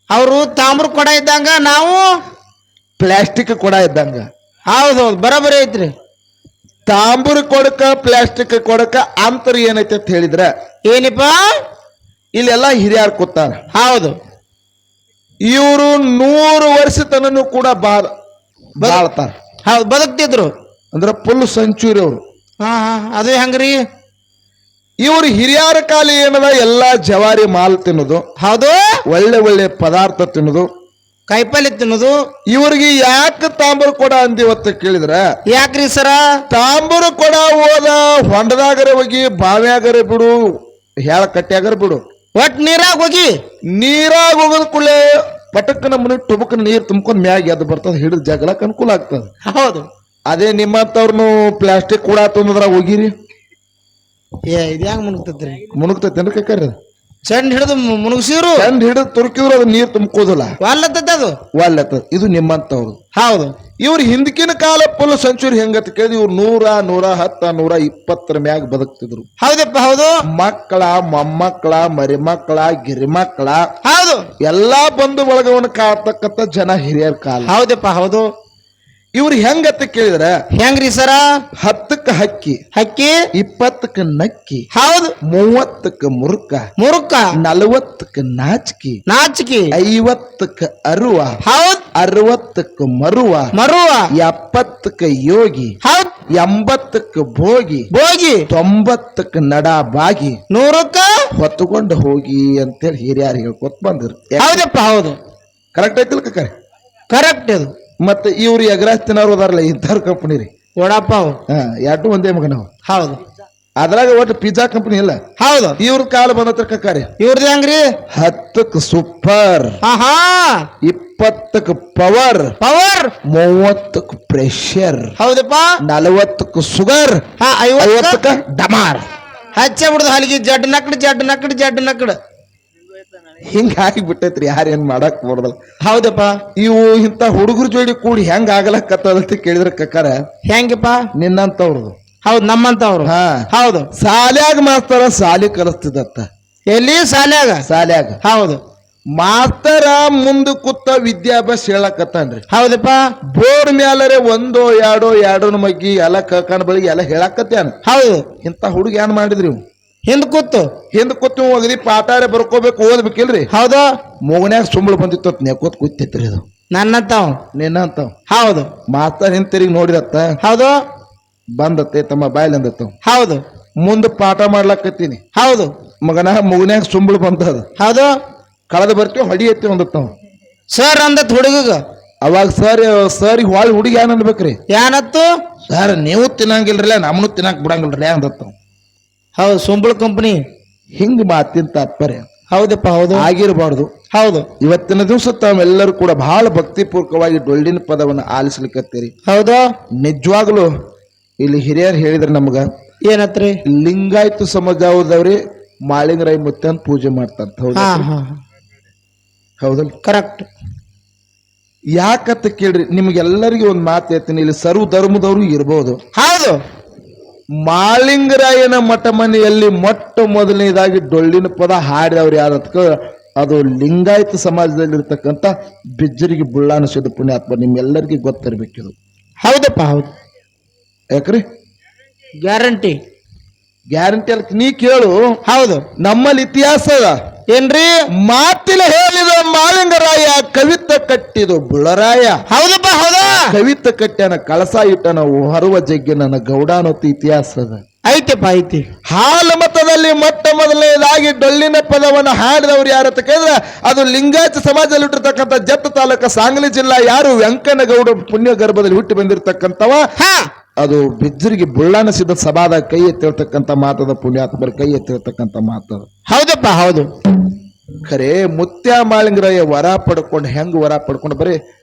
ಅವರು ತಾಮ್ರ ಕೊಡ ಇದ್ದಂಗ, ನಾವು ಪ್ಲಾಸ್ಟಿಕ್ ಕೊಡ ಇದ್ದಂಗ. ಹೌದೌದು, ಬರೋಬರಿ ಐತ್ರಿ. ತಾಂಬೂರು ಕೊಡಕ ಪ್ಲಾಸ್ಟಿಕ್ ಕೊಡಕ ಅಂತರ ಏನೈತೆ ಅಂತ ಹೇಳಿದ್ರ, ಏನಿಪ್ಪ? ಇಲ್ಲೆಲ್ಲ ಹಿರಿಯರು ಕೂತಾರ. ಹೌದು, ಇವರು 100 ವರ್ಷ ತನೂ ಕೂಡ ಬಾಳ್ತಾರ. ಹೌದು, ಬದುಕ್ತಿದ್ರು. ಅಂದ್ರ ಫುಲ್ ಸೆಂಚುರಿ ಅವರು. ಹಾ ಹಾ, ಅದು ಹೆಂಗ್ರಿ? ಇವ್ರು ಹಿರಿಯರ ಕಾಲ ಏನದ ಎಲ್ಲಾ ಜವಾರಿ ಮಾಲ್ ತಿನ್ನೋದು, ಹೌದು, ಒಳ್ಳೆ ಒಳ್ಳೆ ಪದಾರ್ಥ ತಿನ್ನೋದು, ಕಾಯಿಪಲ್ಲೆ ತಿನ್ನೋದು. ಇವ್ರಿಗೆ ಯಾಕೆ ತಾಂಬೂರು ಕೊಡ ಅಂದಿವತ್ತ ಕೇಳಿದ್ರ, ಯಾಕ್ರಿ ಸರ? ತಾಂಬೂರು ಕೊಡ ಹೋದ ಹೊಂಡದಾಗರೆ ಹೋಗಿ, ಬಾವ್ಯಾಗರೆ ಬಿಡು, ಹೇಳ ಕಟ್ಟ್ಯಾಗರೆ ಬಿಡು, ಒಟ್ ನೀರಾಗ ಹೋಗಿ, ನೀರಾಗ ಹೋಗೋದ್ ಕೂಡಲೇ ಪಟಕ್ಕನ ಮನೆ ಟೊಬಕನ ನೀರು ತುಂಬ್ಕೊಂಡ್ ಮ್ಯಾಗ ಎದ್ದು ಬರ್ತದ, ಹಿಡಿದ ಜಗಳಕ್ಕೆ ಅನುಕೂಲ ಆಗ್ತದ. ಹೌದು. ಅದೇ ನಿಮ್ಮಂತವ್ರನು ಪ್ಲಾಸ್ಟಿಕ್ ಕೂಡ ತಂದ್ರ ಹೋಗಿರಿ, ಇದು ಹೆಂಗ್ ಮುನುಗ್ತೈತ್ರಿ? ಮುನುಗ್ತೈತೇನ್ರಿ ಕಕ್ಕರಿ? ಚಂಡ್ ಹಿಡಿದು ಮುನುಗ್ಸಿದ್ರು, ಚಂಡ್ ಹಿಡಿದು ತುರುಕಿದ್ರು ಅದು ನೀರು ತುಂಬ್ಕೋದಿಲ್ಲ, ವಾಲ್ಲತ್ತದ ಅದು. ಒಳ್ಳೆತದ. ಇದು ನಿಮ್ಮಂತವ್ರು. ಹೌದು. ಇವ್ರು ಹಿಂದಕಿನ ಕಾಲ ಫುಲ್ ಸೆಂಚುರಿ ಹೆಂಗತ್ ಕೇಳಿದ್, ಇವ್ರು 100, 110, 120 ಮ್ಯಾಗ ಬದುಕ್ತಿದ್ರು. ಹೌದಪ್ಪ, ಹೌದು. ಮಕ್ಕಳ, ಮೊಮ್ಮಕ್ಕಳ, ಮರಿಮಕ್ಕಳ, ಗಿರಿಮಕ್ಕಳ, ಹೌದು, ಎಲ್ಲಾ ಬಂಧು ಬಳಗವನ್ನು ಕಾತಕ್ಕಂತ ಜನ ಹಿರಿಯರ ಕಾಲ. ಹೌದಪ್ಪ, ಹೌದು. ಇವ್ರು ಹೆಂಗತ್ತ ಕೇಳಿದ್ರ, ಹೆಂಗ್ರಿ ಸರ? 10ಕ್ಕೆ ಹಕ್ಕಿ, ಹಕ್ಕಿ, 20ಕ್ಕೆ ನಕ್ಕಿ, ಹೌದು, 30ಕ್ಕೆ ಮುರುಕ, ಮುರುಕ, 40ಕ್ಕೆ ನಾಚಿಕಿ, ನಾಚಿಕಿ, 50ಕ್ಕೆ ಅರುವ, ಹೌದ್, 60ಕ್ಕೆ ಮರುವ, ಮರುವ, 70ಕ್ಕೆ ಯೋಗಿ, ಹೌದ್, 80ಕ್ಕೆ ಭೋಗಿ, ಬೋಗಿ, 90ಕ್ಕೆ ನಡ ಬಾಗಿ, 100ಕ್ಕ ಹೊತ್ತುಕೊಂಡು ಹೋಗಿ ಅಂತೇಳಿ ಹಿರಿಯರು ಹೇಳ್ಕೊತ ಬಂದ್ರು. ಹೌದಪ್ಪ, ಹೌದು. ಕರೆಕ್ಟ್ ಐತಿಲ್ ಕಕ್ಕ? ಕರೆಕ್ಟ್ ಇದು. ಮತ್ತೆ ಇವ್ರು ಎಗ್ರಾಸ್ ತಿನ್ನೋರು ಅದಾರಲ್ಲ, ಇಂಥವ್ರ ಕಂಪನಿ ರೀ. ವಡಾಪಾವ್. ಎರಡು ಒಂದೇ ಮಗ ನಾವು. ಹೌದು. ಅದ್ರಾಗ ಒಟ್ಟು ಪಿಜ್ಜಾ ಕಂಪನಿ ಇಲ್ಲ. ಹೌದು. ಇವ್ರ ಕಾಲ ಬಂದತ್ರ ಕಕ್ಕಾರಿ. ಇವ್ರದ್ದು ಹೆಂಗ್ರಿ? 10ಕ್ಕೆ ಸೂಪರ್, ಆಹಾ, 20ಕ್ಕೆ ಪವರ್, ಪವರ್, 30ಕ್ಕೆ ಪ್ರೆಷರ್, ಹೌದಪ್ಪ, 40ಕ್ಕೆ ಶುಗರ್, 50ಕ್ಕೆ ಡಮಾರ್. ಹಚ್ಚ ಬಿಡುದು ಹಲಿಗೆ, ಜಡ್ ನಕಡ್, ಜಡ್ ನಕಡ್, ಜಡ್ ನಕಡ್. ಹಿಂಗಾಗಿ ಬಿಟ್ಟೈತ್ರಿ, ಯಾರೇನ್ ಮಾಡಕ್ ಬರೋದಲ್ಲ. ಹೌದಪ್ಪ. ಇವು ಇಂತ ಹುಡುಗರ ಜೋಡಿ ಕೂಡಿ ಹೆಂಗ್ ಆಗಲಕ್ಕತ್ತದಂತ ಕೇಳಿದ್ರ ಕಕ್ಕಾರ, ಹೆಂಗಪ್ಪ? ನಿನ್ನಂತವ್ರದು. ಹೌದು, ನಮ್ಮಂತವ್ರು. ಹಾ, ಹೌದು. ಸಾಲ್ಯಾಗ ಮಾಸ್ತರ ಸಾಲಿ ಕಲಿಸ್ತಿದತ್ತ. ಎಲ್ಲಿ? ಶಾಲ್ಯಾಗ. ಸಾಲ್ಯಾಗ. ಹೌದು. ಮಾಸ್ತರ ಮುಂದ ಕೂತ ವಿದ್ಯಾಭ್ಯಾಸ ಹೇಳಕತ್ತಾನ್ರಿ. ಹೌದಪ್ಪ. ಬೋರ್ಡ್ ಮ್ಯಾಲರೆ 1, 2, 2 ಮಗ್ಗಿ ಎಲ್ಲ ಕಕ್ಕನ ಬಳಿಗೆ ಎಲ್ಲ ಹೇಳಕತ್ಯಾನ. ಹೌದು. ಇಂತ ಹುಡುಗ ಏನ್ ಮಾಡಿದ್ರಿ? ಹಿಂದ್ ಕೂತು, ಹಿಂದ್ ಕೂತು ಹೋಗದಿ ಪಾಠಾರೆ ಬರ್ಕೋಬೇಕು, ಓದ್ಬೇಕಿಲ್ರಿ. ಹೌದು. ಮೂಗನ್ಯಾಗ ಸುಂಬಳ ಬಂದಿತ್ತು, ನೆಕೋತ್ ಕೂತಿತ್ರಿ. ಅದು ನನ್ನಂತಾವ್, ನಿನ್ನಂತಾವ್. ಹೌದು. ಮಾಸ್ತರ್ ಹಿಂತಿರುಗಿ ನೋಡಿದತ್ತ, ಹೌದು. ಬಂದತ್ತೆ ತಮ್ಮ ಬಾಯ್ಲಿ ಅಂದತ್ತ. ಹೌದು. ಮುಂದೆ ಪಾಠ ಮಾಡ್ಲಕತ್ತೀನಿ, ಹೌದು. ಮಗನ ಮೂಗನ್ಯಾಗ ಸುಂಬಳ ಬಂದದ, ಹೌದು. ಕಳೆದ ಬರ್ತೀವಿ ಹೊಡಿಯತ್ತಿ ಅಂದತ್ತವ. ಸರ್ ಅಂದತ್ ಹುಡುಗಗ. ಅವಾಗ ಸರ್ ಹೊಳಿ ಹುಡುಗಿ ಏನ್ ಅನ್ಬೇಕ್ರಿ? ಏನತ್ತು? ಸರ್ ನೀವು ತಿನ್ನಂಗಿಲ್ರಲ್ಲ, ನಮ್ಮನು ತಿನ್ನಕ್ ಬಿಡಂಗಿಲ್ರಿ ಅಂದತ್ತವ. ಹೌದು, ಸುಂಬಳ ಕಂಪನಿ. ಹಿಂಗ್ ಮಾತಿನ ತಾತ್ಪರ್ಯ ಹೌದಪ್ಪ, ಹೌದು, ಆಗಿರಬಾರ್ದು. ಹೌದು. ಇವತ್ತಿನ ದಿವಸ ತಾವೆಲ್ಲರೂ ಕೂಡ ಬಹಳ ಭಕ್ತಿಪೂರ್ವಕವಾಗಿ ಡೊಳ್ಳಿನ ಪದವನ್ನು ಆಲಿಸ್ಲಿಕ್ಕತ್ತೀರಿ. ಹೌದು. ನಿಜವಾಗ್ಲು ಇಲ್ಲಿ ಹಿರಿಯರು ಹೇಳಿದ್ರೆ ನಮಗ, ಏನತ್ರಿ? ಲಿಂಗಾಯತ ಸಮಾಜದವ್ರಿ ಮಾಳಿಂಗರಾಯ ಮುತ್ತನ್ ಪೂಜೆ ಮಾಡ್ತಾರ. ಹೌದಲ್ಲ? ಕರೆಕ್ಟ್. ಯಾಕಂತ ಕೇಳ್ರಿ, ನಿಮ್ಗೆಲ್ಲರಿಗೂ ಒಂದ್ ಮಾತು ಹೇಳ್ತೀನಿ, ಇಲ್ಲಿ ಸರ್ವ ಧರ್ಮದವರು ಇರ್ಬೋದು. ಹೌದು. ಮಾಳಿಂಗರಾಯನ ಮಠ ಮನೆಯಲ್ಲಿ ಮೊಟ್ಟ ಮೊದಲನೇದಾಗಿ ಡೊಳ್ಳಿನ ಪದ ಹಾಡಿದವ್ರು ಯಾರತ್ಕ, ಅದು ಲಿಂಗಾಯತ ಸಮಾಜದಲ್ಲಿ ಇರ್ತಕ್ಕಂಥ ಬಿಜ್ಜರಿಗೆ ಬುಳ್ಳಾನ ಸಿದ್ಧ ಪುಣ್ಯಾತ್ಮ. ನಿಮ್ಗೆಲ್ಲರಿಗೂ ಗೊತ್ತಿರ್ಬೇಕಿದು. ಹೌದಪ್ಪ, ಹೌದು. ಯಾಕ್ರಿ? ಗ್ಯಾರಂಟಿ. ಗ್ಯಾರಂಟಿ ಅಲ್ಲ, ನೀ ಕೇಳು. ಹೌದು. ನಮ್ಮಲ್ಲಿ ಇತಿಹಾಸ ಅದ ಏನ್ರಿ? ಮಾತಿನ ಹೇಳಿದ ಮಾಳಿಂಗರಾಯ, ಕವಿತ ಕಟ್ಟಿದು ಬುಳರಾಯ. ಹೌದಪ್ಪ, ಹೌದಾ? ಕವಿತ ಕಟ್ಟ್ಯಾನ, ಕಳಸ ಇಟ್ಟನ, ಹರುವ ಜಗ್ಗಿನ ಗೌಡಾನತಿ ಇತಿಹಾಸ ಅದ. ಐತೆಪ್ಪ, ಐತಿ. ಹಾಲ ಮತದಲ್ಲಿ ಮೊಟ್ಟ ಮೊದಲನೇದಾಗಿ ಡೊಳ್ಳಿನ ಪದವನ್ನು ಹಾಡಿದವ್ರು ಯಾರತ್ತ ಕೇಳಿದ್ರೆ, ಅದು ಲಿಂಗಾಯತ ಸಮಾಜದಲ್ಲಿ ಹುಟ್ಟಿರ್ತಕ್ಕಂಥ ಜತ್ತ ತಾಲೂಕ ಸಾಂಗ್ಲಿ ಜಿಲ್ಲಾ ಯಾರು ವೆಂಕನಗೌಡ ಪುಣ್ಯ ಗರ್ಭದಲ್ಲಿ ಹುಟ್ಟಿ ಬಂದಿರತಕ್ಕಂಥವ. ಅದು ಬಿಜ್ಜರಿಗೆ ಬುಳ್ಳಾನ ಸಿದ್ಧ ಸಭಾದ ಕೈ ಎತ್ತಿರ್ತಕ್ಕಂಥ ಮಾತದ, ಪುಣ್ಯಾತ್ಮರ ಕೈ ಎತ್ತಿರ್ತಕ್ಕಂಥ ಮಾತದ. ಹೌದಪ್ಪ, ಹೌದು. ಖರೆ ಮುತ್ಯ ಮಾಳಿಂಗರಾಯ ವರ ಪಡ್ಕೊಂಡು, ಹೆಂಗ್ ವರ ಪಡ್ಕೊಂಡು, ಬರೀ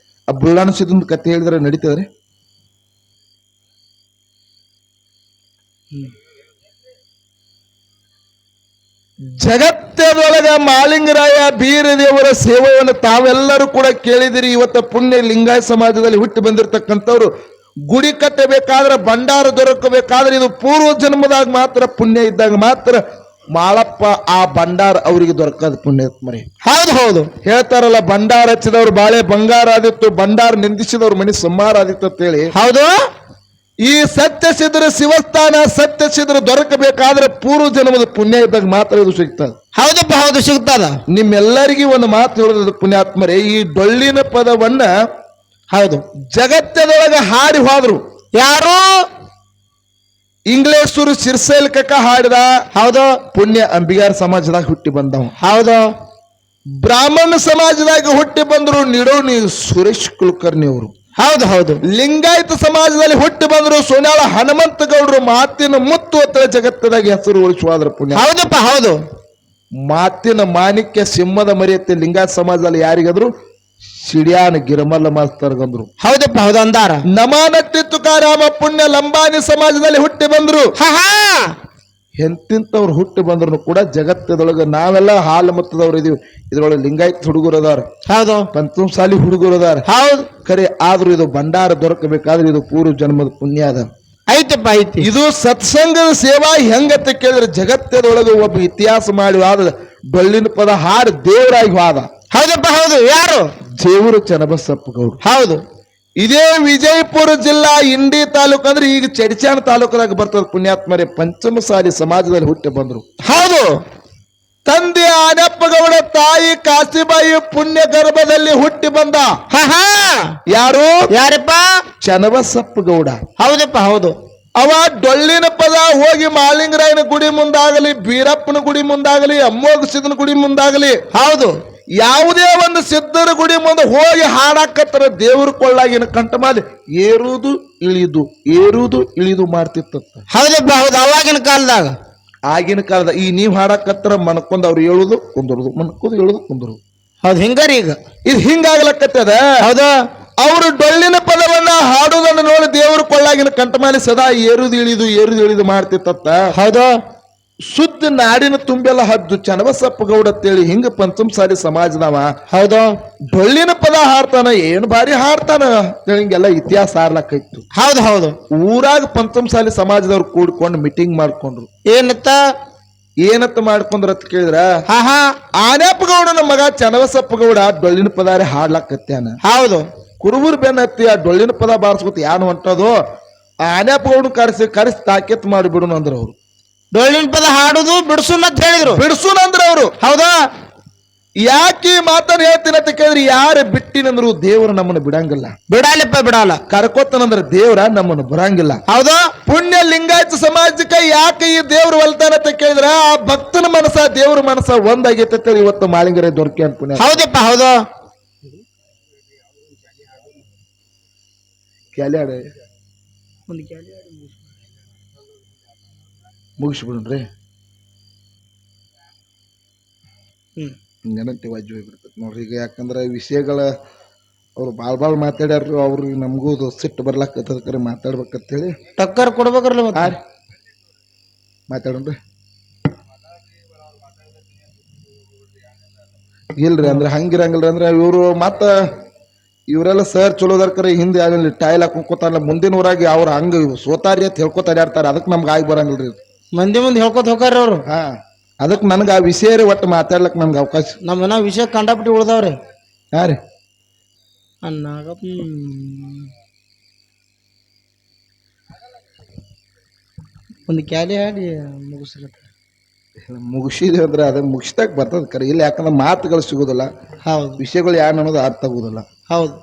ಆ ಬುಳ್ಳಾನ ಸಿದ್ಧ ಕತೆ ಹೇಳಿದ್ರೆ ನಡೀತದ್ರಿ? ಜಗತ್ತದೊಳಗ ಮಾಳಿಂಗರಾಯ ಬೀರದೇವರ ಸೇವೆಯನ್ನು ತಾವೆಲ್ಲರೂ ಕೂಡ ಕೇಳಿದಿರಿ. ಇವತ್ತ ಪುಣ್ಯ ಲಿಂಗಾಯ ಸಮಾಜದಲ್ಲಿ ಹುಟ್ಟಿ ಬಂದಿರತಕ್ಕಂಥವ್ರು ಗುಡಿ ಕಟ್ಟಬೇಕಾದ್ರೆ, ಭಂಡಾರ ದೊರಕಬೇಕಾದ್ರೆ, ಇದು ಪೂರ್ವ ಜನ್ಮದಾಗ ಮಾತ್ರ, ಪುಣ್ಯ ಇದ್ದಾಗ ಮಾತ್ರ ಮಾಳಪ್ಪ ಆ ಭಂಡಾರ ಅವರಿಗೆ ದೊರಕದ ಪುಣ್ಯಾತ್ಮರಿ. ಹೌದು ಹೌದು ಹೇಳ್ತಾರಲ್ಲ, ಭಂಡಾರ ಹಚ್ಚಿದವ್ರು ಬಾಳೆ ಬಂಗಾರ ಆದಿತ್ತು, ಭಂಡಾರ ನಿಂದಿಸಿದವ್ರ ಮನಿ ಸಂಹಾರ ಆದಿತ್ತು ಅಂತ ಹೇಳಿ. ಹೌದು. ಈ ಸತ್ಯ ಸಿದ್ರ ಶಿವಸ್ಥಾನ ಸತ್ಯ ಸಿದ್ರ ದೊರಕಬೇಕಾದ್ರೆ ಪೂರ್ವ ಜನ್ಮದ ಪುಣ್ಯ ಇದ್ದಾಗ ಮಾತ್ರ ಇದು ಸಿಗ್ತದೆ. ಹೌದಪ್ಪ ಹೌದು ಸಿಗ್ತದ. ನಿಮ್ಮೆಲ್ಲರಿಗೂ ಒಂದು ಮಾತು ಹೇಳೋದು ಪುಣ್ಯಾತ್ಮರೇ, ಈ ಡೊಳ್ಳಿನ ಪದವನ್ನ ಹೌದು ಜಗತ್ತದೊಳಗೆ ಹಾಡಿ ಹೋದ್ರು. ಯಾರು? ಇಂಗ್ಲೇಷರು ಶಿರ್ಸೈಲ್ಕಕ್ಕ ಹಾಡಿದ. ಹೌದು. ಪುಣ್ಯ ಅಂಬಿಗಾರ ಸಮಾಜದಾಗ ಹುಟ್ಟಿ ಬಂದವ. ಹೌದು. ಬ್ರಾಹ್ಮಣ ಸಮಾಜದಾಗ ಹುಟ್ಟಿ ಬಂದ್ರು ನಿಡೋಣಿ ಸುರೇಶ್ ಕುಲಕರ್ಣಿ ಅವರು. ಹೌದು ಹೌದು. ಲಿಂಗಾಯತ ಸಮಾಜದಲ್ಲಿ ಹುಟ್ಟಿ ಬಂದ್ರು ಸೋನ್ಯಾಳ ಹನುಮಂತ ಗೌಡರು. ಮಾತಿನ ಮುತ್ತು ಹತ್ರ ಜಗತ್ತದಾಗ ಹೆಸರು ಉಳಿಸುವಾದ್ರ ಪುಣ್ಯ. ಹೌದಪ್ಪ ಹೌದು. ಮಾತಿನ ಮಾಣಿಕ್ಯ ಸಿಂಹದ ಮರಿಯತ್ತೆ ಲಿಂಗಾಯತ ಸಮಾಜದಲ್ಲಿ ಯಾರಿಗಾದ್ರು ಸಿಡಿಯಾನ ಗಿರಮಲ್ಲ ಮಾಸ್ತರ್ಗಂದ್ರು. ಹೌದಪ್ಪ ಹೌದು ಅಂದಾರ. ನಮಾನಟ್ಟಿ ತುಕಾರಾಮ ಪುಣ್ಯ ಲಂಬಾನಿ ಸಮಾಜದಲ್ಲಿ ಹುಟ್ಟಿ ಬಂದ್ರು. ಎಂತಿಂತವ್ರು ಹುಟ್ಟಿ ಬಂದ್ರು ಕೂಡ ಜಗತ್ತದೊಳಗೆ ನಾವೆಲ್ಲ ಹಾಲು ಮತ್ತದವ್ರು ಇದೀವಿ. ಇದ್ರೊಳಗೆ ಲಿಂಗಾಯತ್ ಹುಡುಗರು ಅದಾರ. ಹೌದು. ಪಂಚಮ ಸಾಲಿ ಹುಡುಗರು ಅದಾರ. ಹೌದು. ಖರೆ ಆದ್ರೂ ಇದು ಭಂಡಾರ ದೊರಕಬೇಕಾದ್ರೆ ಇದು ಪೂರ್ವ ಜನ್ಮದ ಪುಣ್ಯ ಅದ. ಐತಪ್ಪ ಐತಿ. ಇದು ಸತ್ಸಂಗದ ಸೇವಾ ಹೆಂಗತ್ತ ಕೇಳಿದ್ರೆ ಜಗತ್ತದೊಳಗೆ ಒಬ್ಬ ಇತಿಹಾಸ ಮಾಡಿ ವಾದ ಡೊಳ್ಳಿನ ಪದ ಹಾಡು ದೇವರಾಗಿ ವಾದ. ಹೌದಪ್ಪ ಹೌದು. ಯಾರು? ದೇವರು ಚನ್ನಬಸಪ್ಪ ಗೌಡ್ರು. ಹೌದು. ಇದೇ ವಿಜಯಪುರ ಜಿಲ್ಲಾ ಇಂಡಿ ತಾಲೂಕು ಅಂದ್ರೆ ಈಗ ಚಡಿಚಾಣ ತಾಲೂಕದಾಗ ಬರ್ತದ ಪುಣ್ಯಾತ್ಮರೇ. ಪಂಚಮಸಾಲಿ ಸಮಾಜದಲ್ಲಿ ಹುಟ್ಟಿ ಬಂದ್ರು. ಹೌದು. ತಂದೆ ಆನಪ್ಪ ಗೌಡ, ತಾಯಿ ಕಾಸಿಬಾಯಿ ಪುಣ್ಯ ಗರ್ಭದಲ್ಲಿ ಹುಟ್ಟಿ ಬಂದ. ಯಾರು? ಯಾರಪ್ಪ? ಚನ್ನಬಸಪ್ಪ ಗೌಡ. ಹೌದಪ್ಪ ಹೌದು. ಅವ ಡೊಳ್ಳಿನ ಪದ ಹೋಗಿ ಮಾಳಿಂಗರಾಯನ ಗುಡಿ ಮುಂದಾಗಲಿ, ಬೀರಪ್ಪನ ಗುಡಿ ಮುಂದಾಗಲಿ, ಅಮ್ಮೋಗಸಿದನ ಗುಡಿ ಮುಂದಾಗಲಿ, ಹೌದು, ಯಾವುದೇ ಒಂದು ಸಿದ್ಧರ ಗುಡಿ ಮುಂದೆ ಹೋಗಿ ಹಾಡಾಕತ್ತರ ದೇವ್ರ ಕೊಳ್ಳಾಗಿನ ಕಂಠ ಮಾಡಿ ಏರುವುದು ಇಳಿದು ಏರುವುದು ಇಳಿದು ಮಾಡ್ತಿತ್ತ. ಹೌದಪ್ಪ ಹೌದು. ಅವಾಗಿನ ಕಾಲದಾಗ, ಆಗಿನ ಕಾಲದ ಈ ನೀವ್ ಹಾಡಾಕತ್ತರ ಮನ್ಕೊಂಡ್ ಅವ್ರು ಹೇಳುದು ಕುಂದರುದು, ಮನ್ಕೋದು ಹೇಳುದು ಕುಂದರುದು. ಹೌದು. ಹಿಂಗಾರಿ ಈಗ ಇದು ಹಿಂಗಾಗ್ಲಕ್ಕತ್ತದ. ಹೌದು. ಅವರು ಡೊಳ್ಳಿನ ಪದವನ್ನ ಹಾಡುವುದನ್ನು ನೋಡಿ ದೇವ್ರ ಕೊಳ್ಳಾಗಿನ ಕಂಠ ಮಾಡಿ ಸದಾ ಏರುದು ಇಳಿದು ಮಾಡ್ತಿತ್ತ. ಹೌದು. ಸುದ್ದಿ ನಾಡಿನ ತುಂಬೆಲ್ಲ ಹದ್ದು ಚನ್ನಬಸಪ್ಪ ಗೌಡ ಅಂತೇಳಿ ಹಿಂಗ ಪಂಚಮಸಾಲಿ ಸಮಾಜದವ. ಹೌದು. ಡೊಳ್ಳಿನ ಪದ ಹಾಡ್ತಾನ, ಏನು ಬಾರಿ ಹಾಡ್ತಾನ ಹಿಂಗೆಲ್ಲ ಇತಿಹಾಸ ಆರ್ಲಕ್ಕಿತ್ತು. ಹೌದು ಹೌದು. ಊರಾಗ ಪಂಚಮಸಾಲಿ ಸಮಾಜದವ್ರು ಕೂಡ್ಕೊಂಡು ಮೀಟಿಂಗ್ ಮಾಡ್ಕೊಂಡ್ರು. ಏನತ್ತ ಮಾಡ್ಕೊಂಡ್ರ ಅಂತ ಕೇಳಿದ್ರ, ಆನಪ್ಪ ಗೌಡನ ಮಗ ಚನ್ನಬಸಪ್ಪ ಗೌಡ ಡೊಳ್ಳಿನ ಪದಾರೆ ಹಾಡ್ಲಕ್ಕತ್ಯಾನ. ಹೌದು. ಕುರುಬೂರ್ ಬೆನ್ನ ಹತ್ತಿ ಆ ಡೊಳ್ಳಿನ ಪದ ಬಾರಿಸ್ಕೊತ ಯಾನು ಹೊಂಟದು, ಆನಪ್ಪ ಗೌಡ ಕರೆಸಿ ತಾಕೇತ್ ಮಾಡಿಬಿಡು ಅಂದ್ರ ಅವ್ರು. ಡೊಳ್ಳಿನ ಪದ ಹಾಡುದು ಬಿಡ್ಸುನ್ ಅಂತ ಹೇಳಿದ್ರು. ಬಿಡ್ಸುನ್ ಅಂದ್ರ ಅವ್ರು. ಹೌದಾ? ಯಾಕೆ ಮಾತನ್ನ ಹೇಳ್ತೀನಿ ಅಂತ ಕೇಳಿದ್ರಿ, ಯಾರು ಬಿಟ್ಟಿನಂದ್ರು ದೇವ್ರ ನಮ್ಮನ್ನು ಬಿಡಂಗಿಲ್ಲ. ಬಿಡಾಲಪ್ಪ ಬಿಡಲ್ಲ. ಕರ್ಕೋತನಂದ್ರ ದೇವ್ರ ನಮ್ಮನ್ನು ಬರಂಗಿಲ್ಲ. ಹೌದಾ? ಪುಣ್ಯ ಲಿಂಗಾಯತ ಸಮಾಜಕ್ಕೆ ಯಾಕೆ ಈ ದೇವ್ರು ಒಲ್ತಾನ ಅಂತ ಕೇಳಿದ್ರ, ಆ ಭಕ್ತನ ಮನಸ್ಸ ದೇವ್ರ ಮನಸ್ಸ ಒಂದಾಗೈತೆ. ಇವತ್ತು ಮಾಳಿಂಗರೇ ದೊರಕಿ ಅಂತ ಪುಣ್ಯ. ಹೌದಪ್ಪ ಹೌದು. ಮುಗಿಸ್ಬಿಡ್ರಿ. ನೆನಂತಿ ವಾಜ್ಯ ಹೋಗ್ಬಿಡ್ತೈತಿ ನೋಡ್ರಿ. ಈಗ ಯಾಕಂದ್ರೆ ವಿಷಯಗಳ ಅವ್ರು ಬಾಳ್ ಮಾತಾಡ್ಯಾರ. ಅವ್ರಿಗೆ ನಮಗೂ ಸಿಟ್ಟು ಬರ್ಲಾಕತ್ತದ, ಕರೆ ಮಾತಾಡ್ಬೇಕಂತೇಳಿ ಟಕ್ಕರ್ ಕೊಡ್ಬೇಕ್ರಲ್ಲ ಮಾತಾಡ್ರಿ. ಇಲ್ರಿ ಅಂದ್ರೆ ಹಂಗಿರಂಗಿಲ್ರಿ. ಅಂದ್ರೆ ಇವ್ರು ಮತ್ತ ಇವರೆಲ್ಲ ಸರ್ ಚಲೋದಾರ, ಕರೆ ಹಿಂದೆ ಆಗಲಿ ಟೈಲ್ ಹಾಕೊಂಡ್ಕೋತಾರಲ್ಲ ಮುಂದಿನ ಊರಾಗಿ ಅವ್ರ ಹಂಗ ಸೋತಾರಿ ಅಂತ ಹೇಳ್ಕೊತಾರ ಯಾರ್ತಾರ. ಅದಕ್ಕೆ ನಮ್ಗೆ ಆಗಿ ಬರಂಗಿಲ್ರಿ. ಮಂದಿ ಮುಂದೆ ಹೇಳ್ಕೊತ ಹೋಗಾರ ಅವ್ರು. ಅದಕ್ಕೆ ನನ್ಗೆ ಆ ವಿಷಯ ರೀ ಒಟ್ಟು ಮಾತಾಡ್ಲಕ್ ನಮ್ಗೆ ಅವಕಾಶ. ನಮ್ಮನ ವಿಷಯ ಕಂಡಾಪಟ್ಟಿ ಉಳ್ದಾವ್ರಿ. ಹಾ ರೀ. ಒಂದು ಕ್ಯಾಲಿ ಹಾಡಿ ಮುಗಿಸಿದ್ವಿ ಅಂದ್ರೆ ಅದ ಮುಗಿಸ್ದಾಗ ಬರ್ತದ ಕರೆ. ಇಲ್ಲ ಯಾಕಂದ್ರೆ ಮಾತುಗಳು ಸಿಗೋದಿಲ್ಲ. ಹೌದು. ವಿಷಯಗಳು ಯಾರು ಅನ್ನೋದು ಅರ್ಥ ಆಗುದಿಲ್ಲ. ಹೌದು.